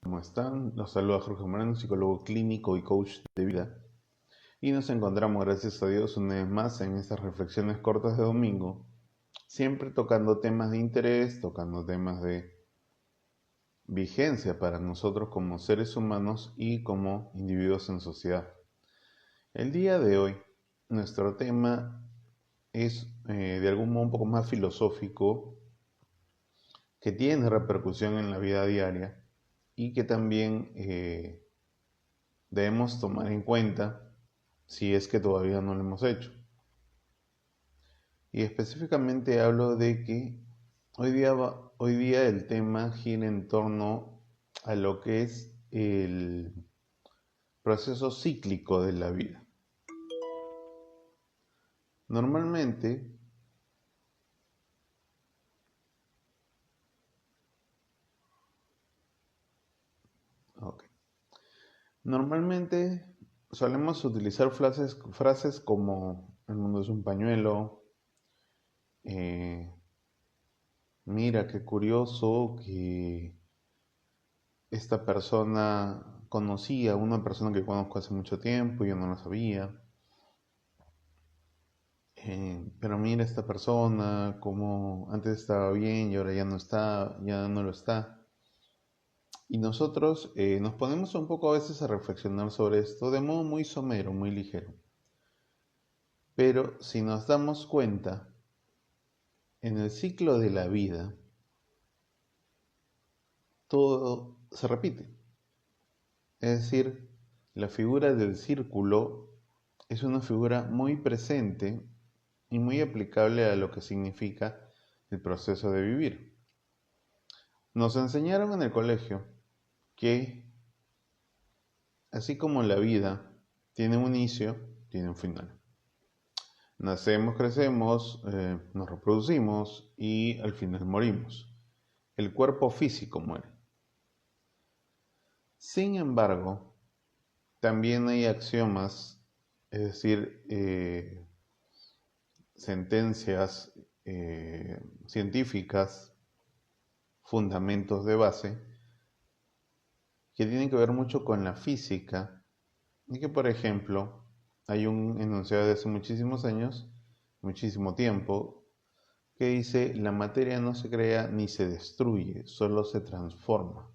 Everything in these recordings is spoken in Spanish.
¿Cómo están? Los saluda Jorge Moreno, psicólogo clínico y coach de vida. Y nos encontramos, gracias a Dios, una vez más en estas reflexiones cortas de domingo, siempre tocando temas de interés, tocando temas de vigencia para nosotros como seres humanos y como individuos en sociedad. El día de hoy, nuestro tema es de algún modo un poco más filosófico, que tiene repercusión en la vida diaria y que también debemos tomar en cuenta si es que todavía no lo hemos hecho. Y específicamente hablo de que hoy día el tema gira en torno a lo que es el proceso cíclico de la vida. Normalmente, ok, normalmente solemos utilizar frases como el mundo es un pañuelo, eh, mira qué curioso que esta persona conocía a una persona que conozco hace mucho tiempo y yo no lo sabía. Pero mira esta persona, como antes estaba bien y ahora ya no está, ya no lo está. Y nosotros nos ponemos un poco a veces a reflexionar sobre esto de modo muy somero, muy ligero. Pero si nos damos cuenta, en el ciclo de la vida, todo se repite. Es decir, la figura del círculo es una figura muy presente y muy aplicable a lo que significa el proceso de vivir. Nos enseñaron en el colegio que, así como la vida tiene un inicio, tiene un final. Nacemos, crecemos, nos reproducimos y al final morimos. El cuerpo físico muere. Sin embargo, también hay axiomas, es decir, sentencias científicas, fundamentos de base, que tienen que ver mucho con la física y que, por ejemplo, hay un enunciado de hace muchísimos años, muchísimo tiempo, que dice, la materia no se crea ni se destruye, solo se transforma.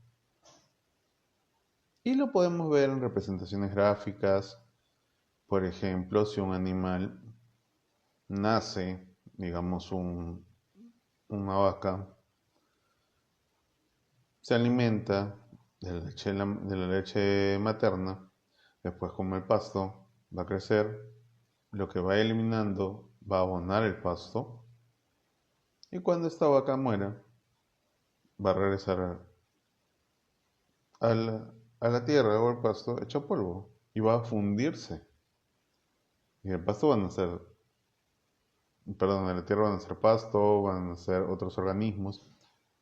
Y lo podemos ver en representaciones gráficas, por ejemplo, si un animal nace, digamos una vaca, se alimenta de la leche materna, después come el pasto, va a crecer, lo que va eliminando va a abonar el pasto, y cuando esta vaca muera, va a regresar a la tierra o al pasto hecho polvo, y va a fundirse. Y el pasto van a ser, perdón, en la tierra van a ser pasto, van a ser otros organismos.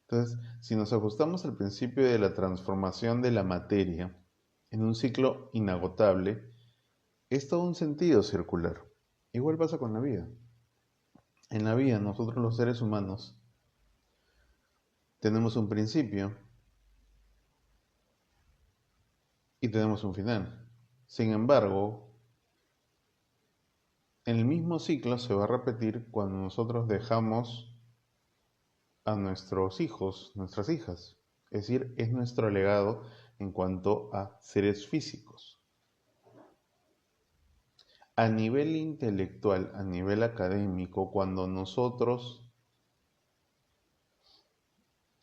Entonces, si nos ajustamos al principio de la transformación de la materia en un ciclo inagotable, es todo un sentido circular. Igual pasa con la vida. En la vida, nosotros los seres humanos tenemos un principio y tenemos un final. Sin embargo, el mismo ciclo se va a repetir cuando nosotros dejamos a nuestros hijos, nuestras hijas. Es decir, es nuestro legado en cuanto a seres físicos. A nivel intelectual, a nivel académico, cuando nosotros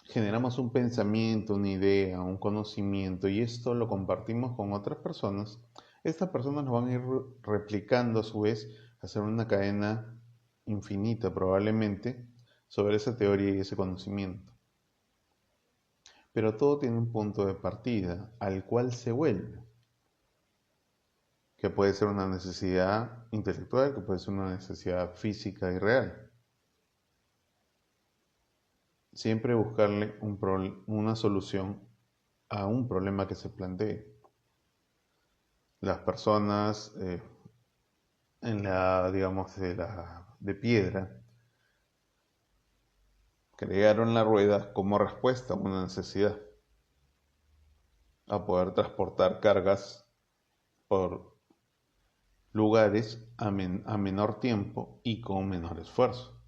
generamos un pensamiento, una idea, un conocimiento y esto lo compartimos con otras personas, estas personas nos van a ir replicando a su vez, hacer una cadena infinita probablemente sobre esa teoría y ese conocimiento. Pero todo tiene un punto de partida al cual se vuelve, que puede ser una necesidad intelectual, que puede ser una necesidad física y real. Siempre buscarle una solución a un problema que se plantee. Las personas en la, digamos, de piedra crearon la rueda como respuesta a una necesidad. a poder transportar cargas por lugares a menor tiempo y con menor esfuerzo.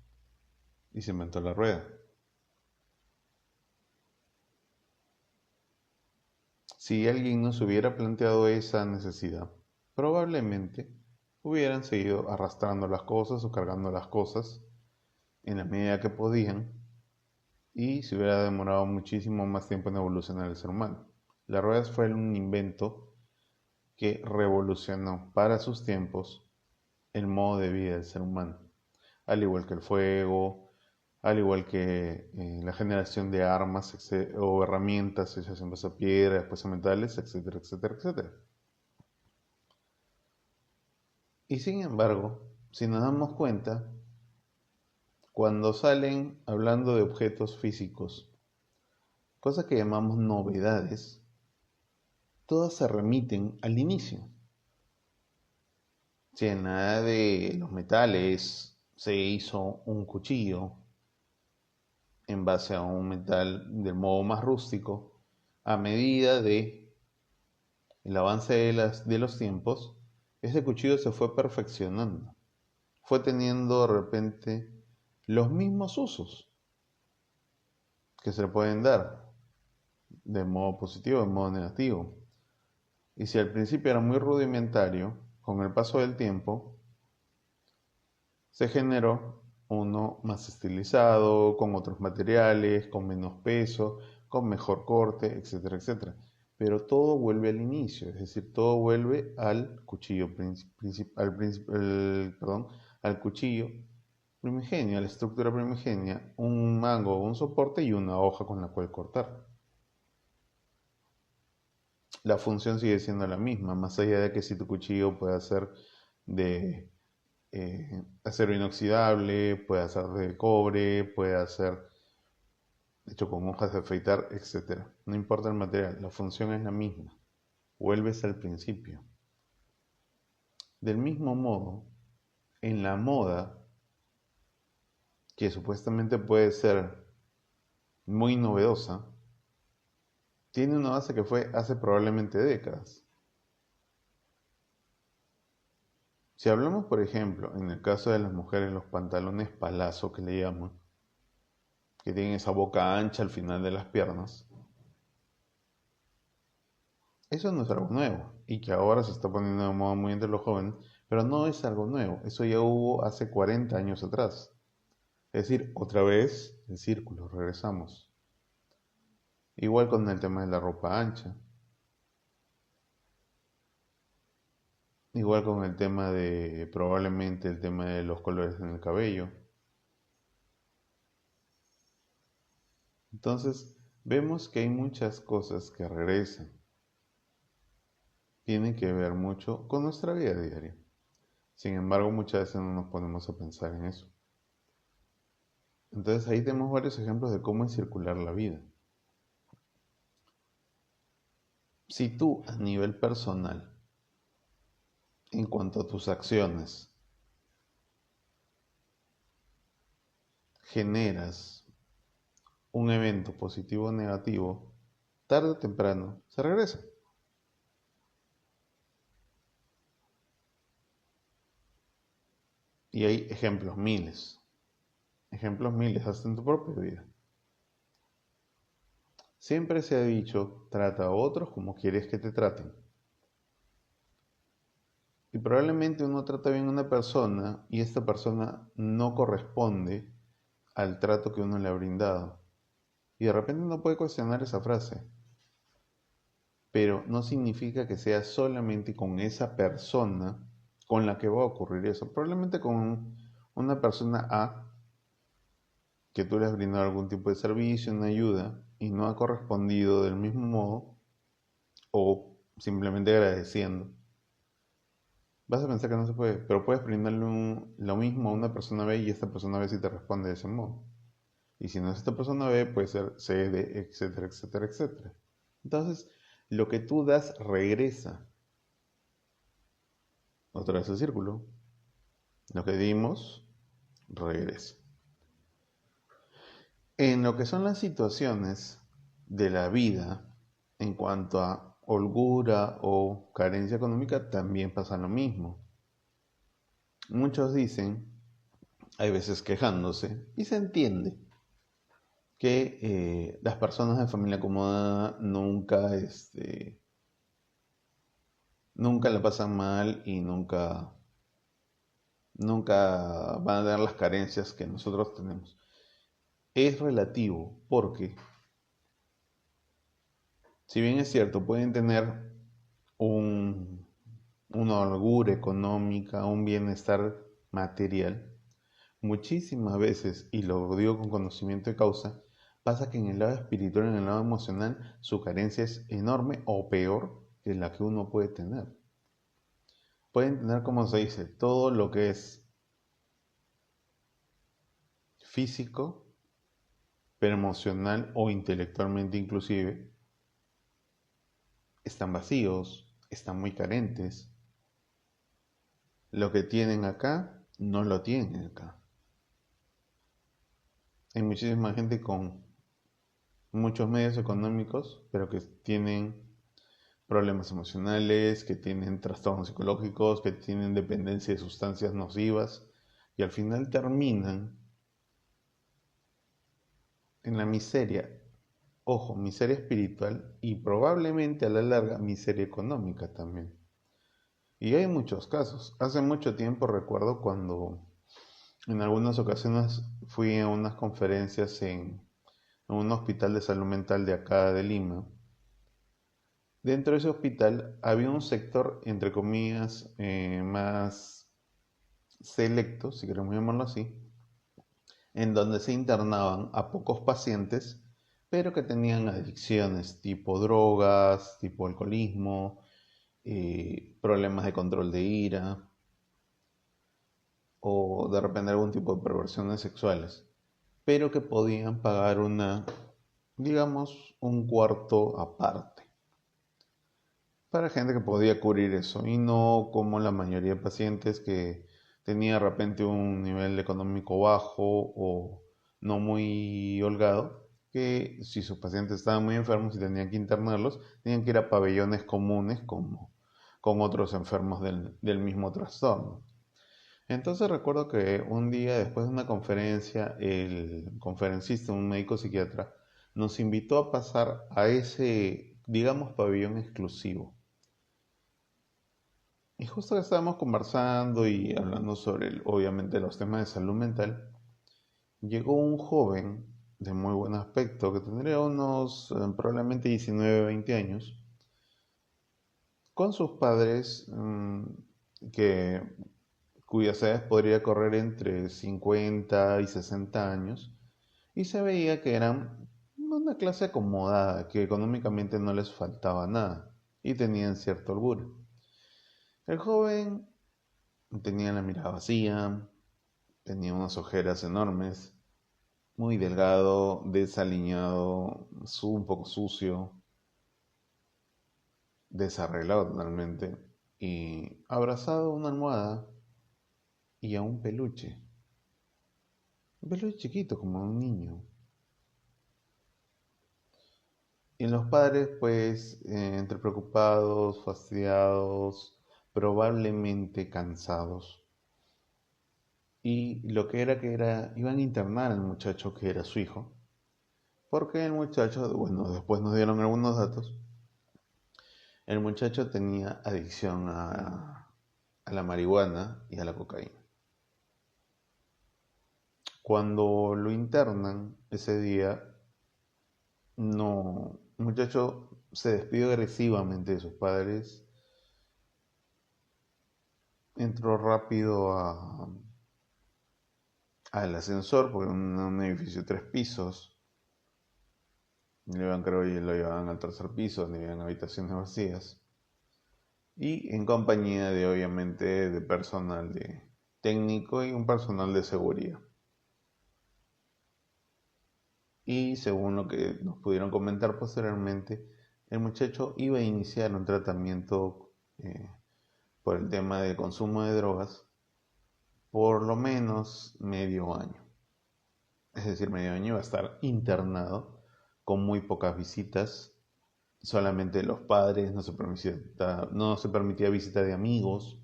Y se inventó la rueda. Si alguien nos hubiera planteado esa necesidad, probablemente hubieran seguido arrastrando las cosas o cargando las cosas en la medida que podían y se hubiera demorado muchísimo más tiempo en evolucionar el ser humano. La rueda fue un invento que revolucionó para sus tiempos el modo de vida del ser humano, al igual que el fuego, al igual que la generación de armas o herramientas hechas en base a piedra, después a metales, etcétera, etcétera, etcétera. Y sin embargo, si nos damos cuenta, cuando salen hablando de objetos físicos, cosas que llamamos novedades, todas se remiten al inicio. Si en nada de los metales se hizo un cuchillo en base a un metal del modo más rústico, a medida de el avance de los tiempos, ese cuchillo se fue perfeccionando, fue teniendo de repente los mismos usos que se le pueden dar, de modo positivo, de modo negativo. Y si al principio era muy rudimentario, con el paso del tiempo, se generó uno más estilizado, con otros materiales, con menos peso, con mejor corte, etcétera, etcétera. Pero todo vuelve al inicio, es decir, todo vuelve al cuchillo al cuchillo primigenio, a la estructura primigenia, un mango o un soporte y una hoja con la cual cortar. La función sigue siendo la misma, más allá de que si tu cuchillo puede ser de acero inoxidable, puede ser de cobre, puede ser hecho con hojas de afeitar, etc. No importa el material, la función es la misma. Vuelves al principio. Del mismo modo, en la moda, que supuestamente puede ser muy novedosa, tiene una base que fue hace probablemente décadas. Si hablamos, por ejemplo, en el caso de las mujeres, los pantalones palazo que le llaman, que tienen esa boca ancha al final de las piernas, eso no es algo nuevo y que ahora se está poniendo de moda muy entre los jóvenes, pero no es algo nuevo, eso ya hubo hace 40 años atrás. Es decir, otra vez el círculo, regresamos. Igual con el tema de la ropa ancha, igual con el tema de probablemente el tema de los colores en el cabello. Entonces, vemos que hay muchas cosas que regresan. Tienen que ver mucho con nuestra vida diaria. Sin embargo, muchas veces no nos ponemos a pensar en eso. Entonces ahí tenemos varios ejemplos de cómo es circular la vida. Si tú a nivel personal, en cuanto a tus acciones, generas un evento positivo o negativo, tarde o temprano se regresa. Y hay ejemplos miles hasta en tu propia vida. Siempre se ha dicho, trata a otros como quieres que te traten. Y probablemente uno trata bien a una persona y esta persona no corresponde al trato que uno le ha brindado. Y de repente uno puede cuestionar esa frase. Pero no significa que sea solamente con esa persona con la que va a ocurrir eso. Probablemente con una persona A que tú le has brindado algún tipo de servicio, una ayuda, y no ha correspondido del mismo modo, o simplemente agradeciendo. Vas a pensar que no se puede, pero puedes brindarle lo mismo a una persona B y esta persona B si te responde de ese modo. Y si no es esta persona B, puede ser C, D, etcétera, etcétera, etcétera. Entonces, lo que tú das regresa. Otra vez el círculo. Lo que dimos, regresa. En lo que son las situaciones de la vida, en cuanto a holgura o carencia económica también pasa lo mismo. Muchos dicen, hay veces quejándose, y se entiende que las personas de familia acomodada nunca la pasan mal y nunca van a tener las carencias que nosotros tenemos. Es relativo porque, si bien es cierto, pueden tener un, una holgura económica, un bienestar material, muchísimas veces, y lo digo con conocimiento de causa, pasa que en el lado espiritual, en el lado emocional, su carencia es enorme o peor que la que uno puede tener. Pueden tener, como se dice, todo lo que es físico, pero emocional o intelectualmente inclusive, están vacíos, están muy carentes. Lo que tienen acá, no lo tienen acá. Hay muchísima gente con muchos medios económicos, pero que tienen problemas emocionales, que tienen trastornos psicológicos, que tienen dependencia de sustancias nocivas y al final terminan en la miseria. Ojo, miseria espiritual y probablemente a la larga miseria económica también. Y hay muchos casos. Hace mucho tiempo recuerdo cuando en algunas ocasiones fui a unas conferencias en un hospital de salud mental de acá de Lima. Dentro de ese hospital había un sector, entre comillas, más selecto, si queremos llamarlo así, en donde se internaban a pocos pacientes, pero que tenían adicciones tipo drogas, tipo alcoholismo, problemas de control de ira o de repente algún tipo de perversiones sexuales, pero que podían pagar digamos, un cuarto aparte para gente que podía cubrir eso y no como la mayoría de pacientes que tenía de repente un nivel económico bajo o no muy holgado, que si sus pacientes estaban muy enfermos y tenían que internarlos, tenían que ir a pabellones comunes como con otros enfermos del mismo trastorno. Entonces recuerdo que un día después de una conferencia, el conferencista, un médico psiquiatra, nos invitó a pasar a ese, digamos, pabellón exclusivo. Y justo que estábamos conversando y hablando sobre, obviamente, los temas de salud mental, llegó un joven de muy buen aspecto, que tendría unos probablemente 19, 20 años, con sus padres que, cuyas edades podría correr entre 50 y 60 años, y se veía que eran una clase acomodada, que económicamente no les faltaba nada, y tenían cierto orgullo. El joven tenía la mirada vacía, tenía unas ojeras enormes, muy delgado, desaliñado, un poco sucio, desarreglado totalmente, y abrazado a una almohada y a un peluche. Un peluche chiquito, como un niño. Y los padres, pues, entre preocupados, fastidiados, probablemente cansados. Y lo iban a internar al muchacho que era su hijo. Porque el muchacho, bueno, después nos dieron algunos datos. El muchacho tenía adicción a la marihuana y a la cocaína. Cuando lo internan ese día, no, el muchacho se despidió agresivamente de sus padres, entró rápido al ascensor, porque un edificio de 3 pisos, creo que lo llevaban al tercer piso, donde habían habitaciones vacías, y en compañía de, obviamente, de personal de técnico y un personal de seguridad. Y según lo que nos pudieron comentar posteriormente, el muchacho iba a iniciar un tratamiento por el tema del consumo de drogas por lo menos medio año. Es decir, medio año iba a estar internado con muy pocas visitas solamente los padres, no se permitía visita de amigos.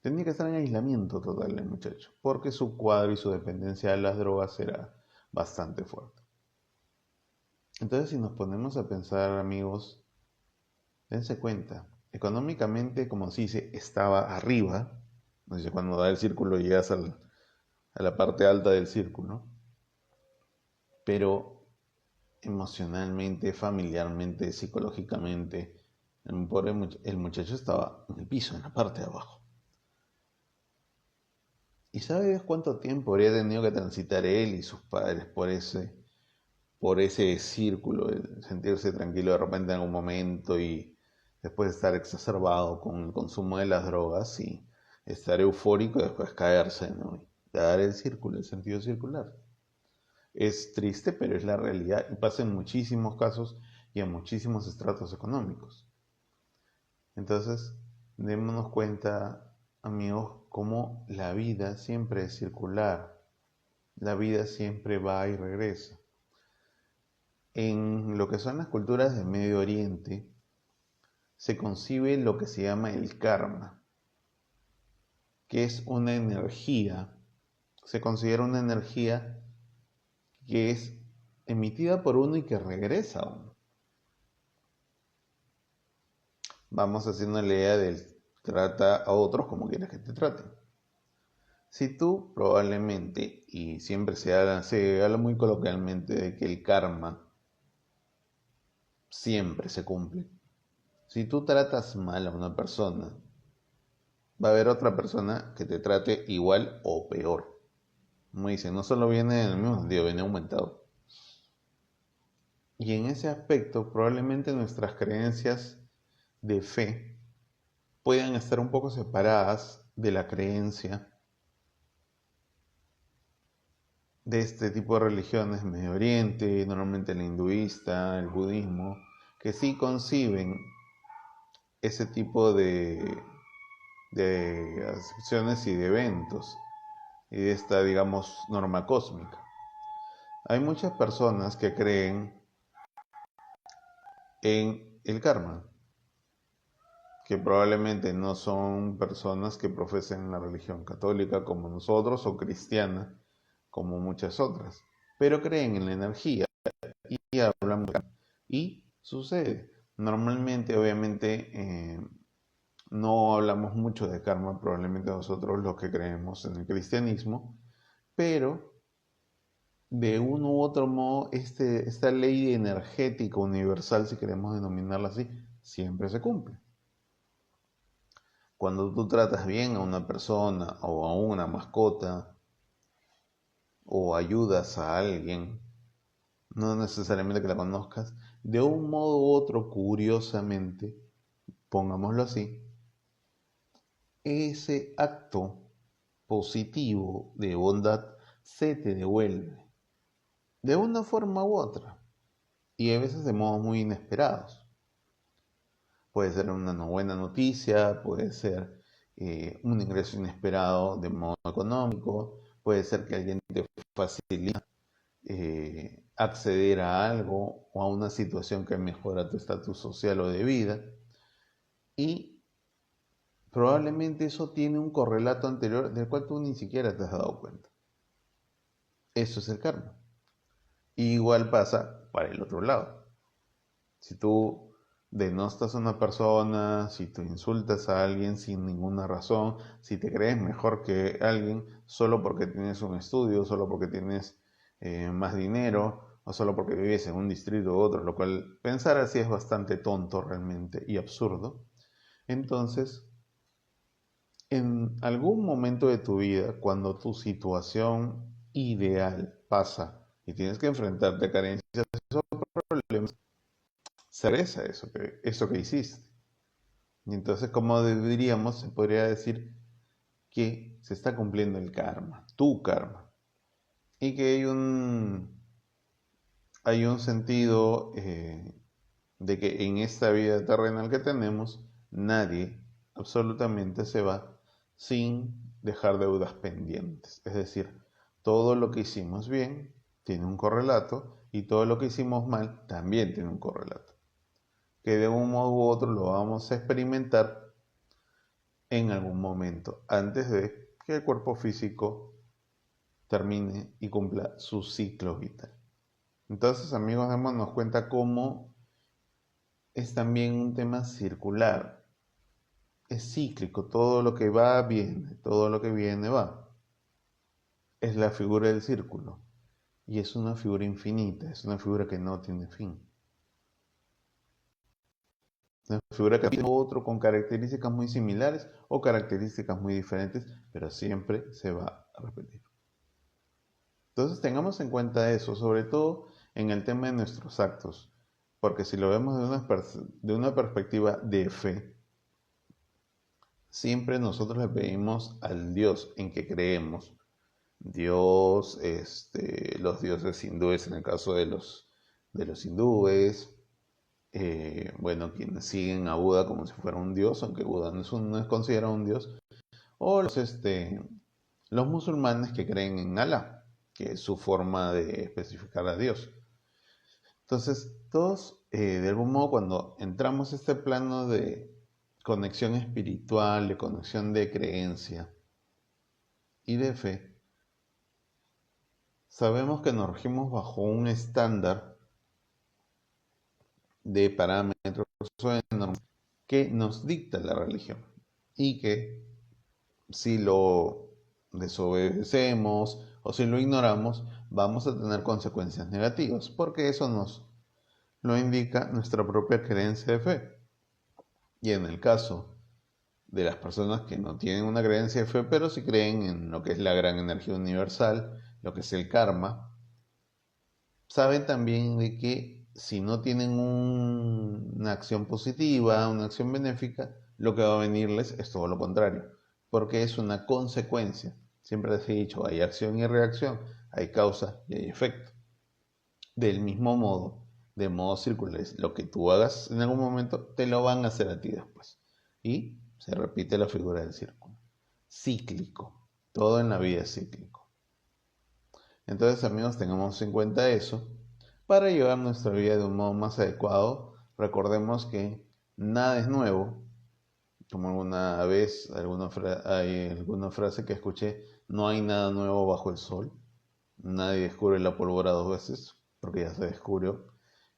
Tenía que estar en aislamiento total el muchacho, porque su cuadro y su dependencia de las drogas era bastante fuerte. Entonces, si nos ponemos a pensar, amigos, dense cuenta, económicamente, como se dice, estaba arriba. No sé, cuando da el círculo llegas a la parte alta del círculo, pero emocionalmente, familiarmente, psicológicamente, el muchacho estaba en el piso, en la parte de abajo. ¿Y sabes cuánto tiempo habría tenido que transitar él y sus padres por ese círculo, el sentirse tranquilo de repente en algún momento y después de estar exacerbado con el consumo de las drogas y estar eufórico y después caerse, ¿no? Y dar el círculo, el sentido circular? Es triste, pero es la realidad y pasa en muchísimos casos y en muchísimos estratos económicos. Entonces, démonos cuenta, amigos, cómo la vida siempre es circular. La vida siempre va y regresa. En lo que son las culturas del Medio Oriente, se concibe lo que se llama el karma, que es una energía, se considera una energía que es emitida por uno y que regresa a uno. Vamos haciendo la idea del trata a otros como quieres que te traten. Si tú probablemente, y siempre se habla muy coloquialmente de que el karma siempre se cumple. Si tú tratas mal a una persona, va a haber otra persona que te trate igual o peor. Como dicen, no solo viene en el mismo sentido, viene aumentado. Y en ese aspecto, probablemente nuestras creencias de fe puedan estar un poco separadas de la creencia de este tipo de religiones, Medio Oriente, normalmente el hinduista, el budismo, que sí conciben ese tipo de acciones y de eventos y de esta, digamos, norma cósmica. Hay muchas personas que creen en el karma, que probablemente no son personas que profesen la religión católica como nosotros o cristiana como muchas otras, pero creen en la energía y hablan de karma. Y sucede. Normalmente, obviamente, no hablamos mucho de karma, probablemente nosotros los que creemos en el cristianismo, pero de uno u otro modo, esta ley energética universal, si queremos denominarla así, siempre se cumple. Cuando tú tratas bien a una persona o a una mascota o ayudas a alguien, no necesariamente que la conozcas, de un modo u otro, curiosamente, pongámoslo así, ese acto positivo de bondad se te devuelve de una forma u otra y a veces de modos muy inesperados. Puede ser una buena noticia, puede ser un ingreso inesperado de modo económico, puede ser que alguien te facilite acceder a algo o a una situación que mejora tu estatus social o de vida. Y probablemente eso tiene un correlato anterior del cual tú ni siquiera te has dado cuenta. Eso es el karma. Y igual pasa para el otro lado. Si tú denostas a una persona, si tú insultas a alguien sin ninguna razón, si te crees mejor que alguien solo porque tienes un estudio, solo porque tienes más dinero o solo porque vives en un distrito u otro, lo cual pensar así es bastante tonto realmente y absurdo. Entonces, en algún momento de tu vida, cuando tu situación ideal pasa y tienes que enfrentarte a carencias o problemas, se regresa eso que hiciste. Y entonces, como diríamos, se podría decir que se está cumpliendo el karma, tu karma. Y que hay un sentido de que en esta vida terrenal que tenemos, nadie absolutamente se va sin dejar deudas pendientes. Es decir, todo lo que hicimos bien tiene un correlato y todo lo que hicimos mal también tiene un correlato. que de un modo u otro lo vamos a experimentar en algún momento, antes de que el cuerpo físico termine y cumpla su ciclo vital. Entonces, amigos, démonos cuenta cómo es también un tema circular, es cíclico, todo lo que va viene, todo lo que viene va. Es la figura del círculo y es una figura infinita, es una figura que no tiene fin. Una figura que tiene otro con características muy similares o características muy diferentes, pero siempre se va a repetir. Entonces tengamos en cuenta eso, sobre todo en el tema de nuestros actos, porque si lo vemos de una perspectiva de fe, siempre nosotros le pedimos al Dios en que creemos, Dios, los dioses hindúes en el caso de los hindúes, bueno, quienes siguen a Buda como si fuera un dios, aunque Buda no es considerado un dios, o los musulmanes que creen en Alá, que es su forma de especificar a Dios. Entonces, todos, de algún modo, cuando entramos a este plano de conexión espiritual, de conexión de creencia y de fe, sabemos que nos regimos bajo un estándar de parámetros o de normas que nos dicta la religión y que si lo desobedecemos o si lo ignoramos, vamos a tener consecuencias negativas, porque eso nos lo indica nuestra propia creencia de fe. Y en el caso de las personas que no tienen una creencia de fe, pero sí creen en lo que es la gran energía universal, lo que es el karma, saben también de que si no tienen una acción positiva, una acción benéfica, lo que va a venirles es todo lo contrario, porque es una consecuencia. Siempre les he dicho, hay acción y reacción, hay causa y hay efecto. Del mismo modo, de modo circular, lo que tú hagas en algún momento, te lo van a hacer a ti después. Y se repite la figura del círculo. Cíclico. Todo en la vida es cíclico. Entonces, amigos, tengamos en cuenta eso. Para llevar nuestra vida de un modo más adecuado, recordemos que nada es nuevo. Como alguna vez, hay alguna frase que escuché, no hay nada nuevo bajo el sol. Nadie descubre la pólvora dos veces, porque ya se descubrió.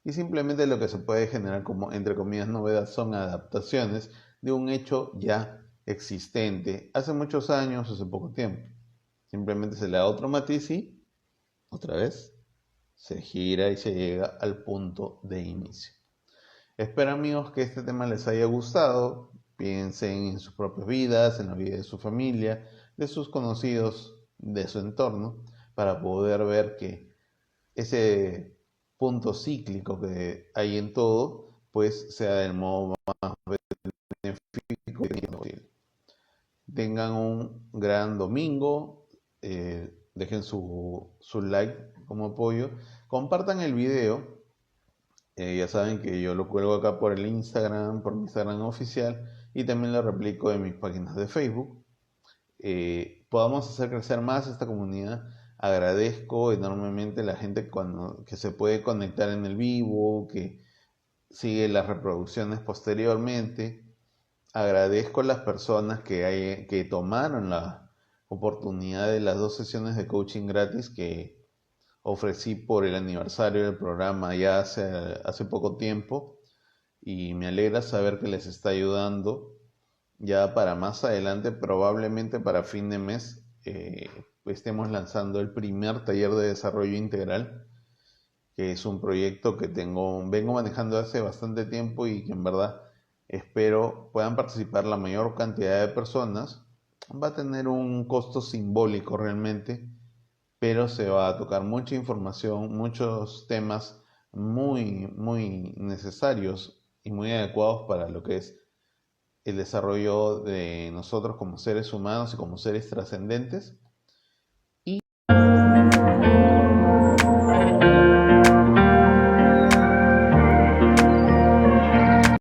Y simplemente lo que se puede generar como, entre comillas, novedad son adaptaciones de un hecho ya existente hace muchos años, hace poco tiempo. Simplemente se le da otro matiz y, otra vez, se gira y se llega al punto de inicio. Espero, amigos, que este tema les haya gustado. Piensen en sus propias vidas, en la vida de su familia, de sus conocidos, de su entorno, para poder ver que ese punto cíclico que hay en todo, pues sea del modo más benéfico posible. Tengan un gran domingo, dejen su like como apoyo, compartan el video. Ya saben que yo lo cuelgo acá por el Instagram, por mi Instagram oficial, y también lo replico en mis páginas de Facebook. Podamos hacer crecer más esta comunidad. Agradezco enormemente a la gente que se puede conectar en el vivo, que sigue las reproducciones posteriormente. Agradezco a las personas que tomaron la oportunidad de las 2 sesiones de coaching gratis que ofrecí por el aniversario del programa ya hace poco tiempo, y me alegra saber que les está ayudando. Ya para más adelante, probablemente para fin de mes, estemos lanzando el primer taller de desarrollo integral, que es un proyecto que vengo manejando hace bastante tiempo y que en verdad espero puedan participar la mayor cantidad de personas. Va a tener un costo simbólico realmente, pero se va a tocar mucha información, muchos temas muy, muy necesarios y muy adecuados para lo que es el desarrollo de nosotros como seres humanos y como seres trascendentes.